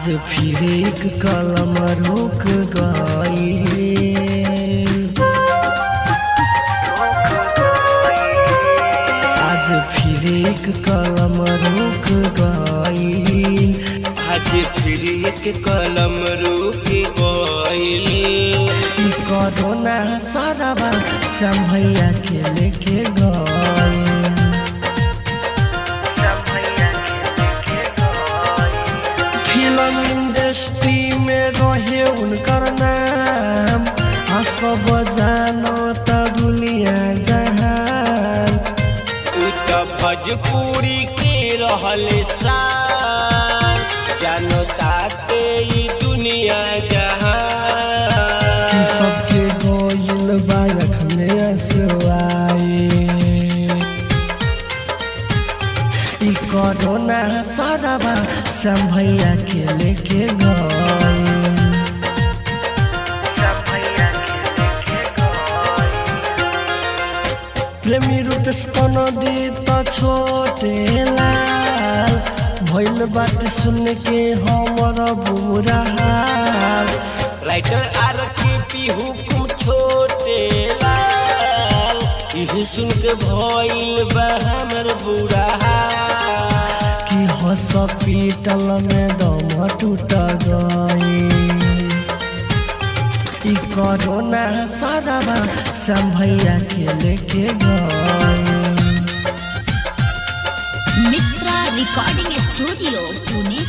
आज फिर एक कलम रुक गई। आज फिर एक कलम रुक गई। आज फिर एक कलम रुक गई। कोरोना साराबा श्याम भैया के लेके गई। फिल्म इंडस्ट्री में रहे उनकर नाम, सब जानो त दुनिया जहान। भोजपुरी के रहल शान, जानो ताते ई दुनिया जहान। कि सबके गोइल बारख में असवाए। ई कोरोना साराबा श्याम भैया के लेके गई। प्रेमी रूपेश दी तो छोटे लाल, भइल बात सुन के हमर बुरा हाल। राइटर आर के पी हुकुम छोटे लाल, इहे सुन के भइल बा हमर बुरा हाल। कि हॉस्पिटल में दम टूट गई। ई कोरोना साराबा श्याम भैया के लेके गई। मित्रा रिकॉर्डिंग स्टूडियो पुणे।